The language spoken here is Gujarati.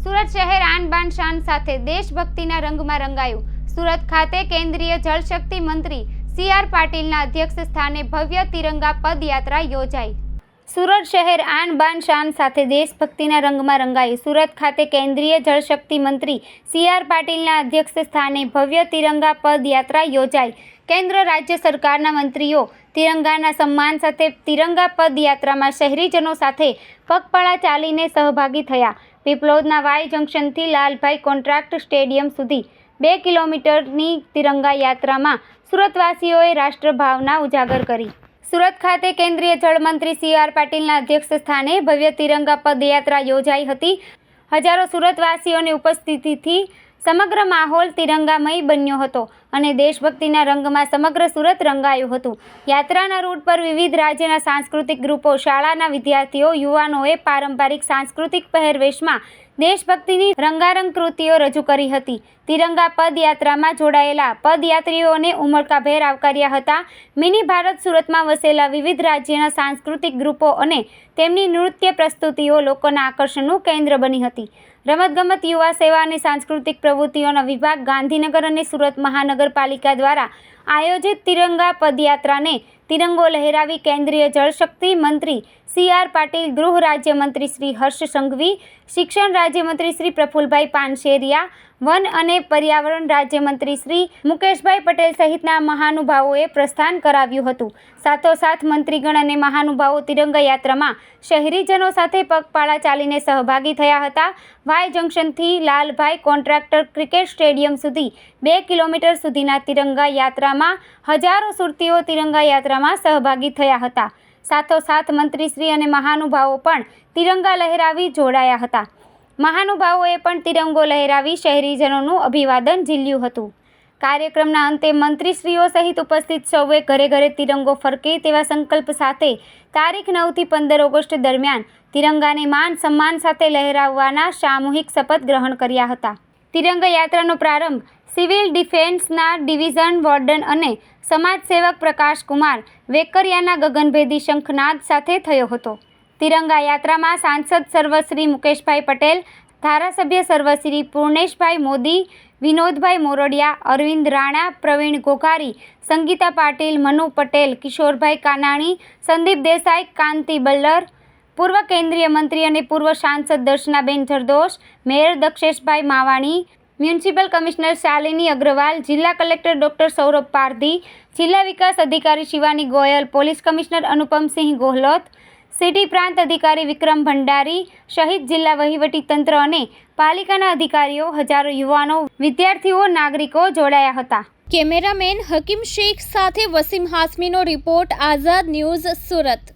સુરત શહેર આન બાન શાન સાથે દેશભક્તિના રંગમાં રંગાયું। સુરત ખાતે કેન્દ્રીય જળશક્તિ મંત્રી સી.આર. પાટીલના અધ્યક્ષ સ્થાને ભવ્ય તિરંગા પદયાત્રા યોજાઈ। સુરત શહેર આન બાન શાન સાથે દેશભક્તિના રંગમાં રંગાયું। સુરત ખાતે કેન્દ્રીય જળશક્તિ મંત્રી સી.આર. પાટીલના અધ્યક્ષ સ્થાને ભવ્ય તિરંગા પદયાત્રા યોજાઈ। કેન્દ્ર રાજ્ય સરકારના મંત્રીઓ તિરંગાના સન્માન સાથે તિરંગા પદયાત્રામાં શહેરીજનો સાથે પગપાળા ચાલીને સહભાગી થયા। પીપલોદના વાય જંકશનથી લાલભાઈ કોન્ટ્રાક્ટ સ્ટેડિયમ સુધી 2 કિલોમીટરની તિરંગા યાત્રામાં સુરતવાસીઓએ રાષ્ટ્રભાવના ઉજાગર કરી। સુરત ખાતે કેન્દ્રીય જળમંત્રી સી.આર. પાટીલના અધ્યક્ષ સ્થાને ભવ્ય તિરંગા પદયાત્રા યોજાઈ હતી। હજારો સુરતવાસીઓની ઉપસ્થિતિથી સમગ્ર માહોલ તિરંગામય બન્યો હતો અને દેશભક્તિના રંગમાં સમગ્ર સુરત રંગાયું હતું। યાત્રાના રૂટ પર વિવિધ રાજ્યના સાંસ્કૃતિક ગ્રુપો, શાળાના વિદ્યાર્થીઓ, યુવાનોએ પારંપરિક સાંસ્કૃતિક પહેરવેશમાં દેશભક્તિની રંગારંગ કૃતિઓ રજૂ કરી હતી। તિરંગા પદયાત્રામાં જોડાયેલા પદયાત્રીઓને ઉમળકાભેર આવકાર્યા હતા। મિની ભારત સુરતમાં વસેલા વિવિધ રાજ્યના સાંસ્કૃતિક ગ્રુપો અને તેમની નૃત્ય પ્રસ્તુતિઓ લોકોના આકર્ષણનું કેન્દ્ર બની હતી। રમતગમત, યુવા સેવા અને સાંસ્કૃતિક પ્રવૃત્તિઓના વિભાગ, ગાંધીનગર અને સુરત મહાનગરપાલિકા દ્વારા આયોજિત તિરંગા પદયાત્રાને તિરંગો લહેરાવી કેન્દ્રીય જળશક્તિ મંત્રી સી.આર. પાટીલ, ગૃહ રાજ્યમંત્રી શ્રી હર્ષ સંઘવી, શિક્ષણ રાજ્યમંત્રી શ્રી પ્રફુલભાઈ પાનશેરિયા, વન અને પર્યાવરણ રાજ્યમંત્રી શ્રી મુકેશભાઈ પટેલ સહિતના મહાનુભાવોએ પ્રસ્થાન કરાવ્યું હતું। સાથોસાથ મંત્રીગણ અને મહાનુભાવો તિરંગા યાત્રામાં શહેરીજનો સાથે પગપાળા ચાલીને સહભાગી થયા હતા। વાય જંકશનથી લાલભાઈ કોન્ટ્રાક્ટર ક્રિકેટ સ્ટેડિયમ સુધી 2 કિલોમીટર સુધીના તિરંગા યાત્રામાં હજારો સુરતીઓ તિરંગા યાત્રામાં સહભાગી થયા હતા। સાથોસાથ મંત્રીશ્રી અને મહાનુભાવો પણ તિરંગા લહેરાવી જોડાયા હતા। મહાનુભાવોએ પણ તિરંગો લહેરાવી શહેરીજનોનું અભિવાદન ઝીલ્યું હતું। કાર્યક્રમના અંતે મંત્રીશ્રીઓ સહિત ઉપસ્થિત સૌએ ઘરે ઘરે તિરંગો ફરકે તેવા સંકલ્પ સાથે તારીખ 9 થી 15 ઓગસ્ટ દરમિયાન તિરંગાને માન સન્માન સાથે લહેરાવવાના સામૂહિક શપથ ગ્રહણ કર્યા હતા। તિરંગા યાત્રાનો પ્રારંભ સિવિલ ડિફેન્સના ડિવિઝન વોર્ડન અને સમાજસેવક પ્રકાશકુમાર વેકરિયાના ગગનભેદી શંખનાદ સાથે થયો હતો। તિરંગા યાત્રામાં સાંસદ સર્વશ્રી મુકેશભાઈ પટેલ, ધારાસભ્ય સર્વશ્રી પૂર્ણેશભાઈ મોદી, વિનોદભાઈ મોરડિયા, અરવિંદ રાણા, પ્રવીણ ઘોઘારી, સંગીતા પાટીલ, મનુ પટેલ, કિશોરભાઈ કાનાણી, સંદીપ દેસાઈ, કાંતિ બલ્લર, પૂર્વ કેન્દ્રીય મંત્રી અને પૂર્વ સાંસદ Darshanaben Jardosh, mayor Daksheshbhai Mavani, municipal commissioner Shalini Agrawal, જિલ્લા કલેક્ટર ડૉક્ટર સૌરભ પારધી, જિલ્લા વિકાસ અધિકારી Shivani Goyal, police commissioner Anupamsinh Gohlot, city પ્રાંત અધિકારી વિક્રમ ભંડારી સહિત જિલ્લા વહીવટીતંત્ર અને પાલિકાના અધિકારીઓ, હજારો યુવાનો, વિદ્યાર્થીઓ, નાગરિકો જોડાયા હતા। કેમેરામેન હકીમ શેખ સાથે વસીમ હાસમીનો રિપોર્ટ, આઝાદ ન્યૂઝ, સુરત।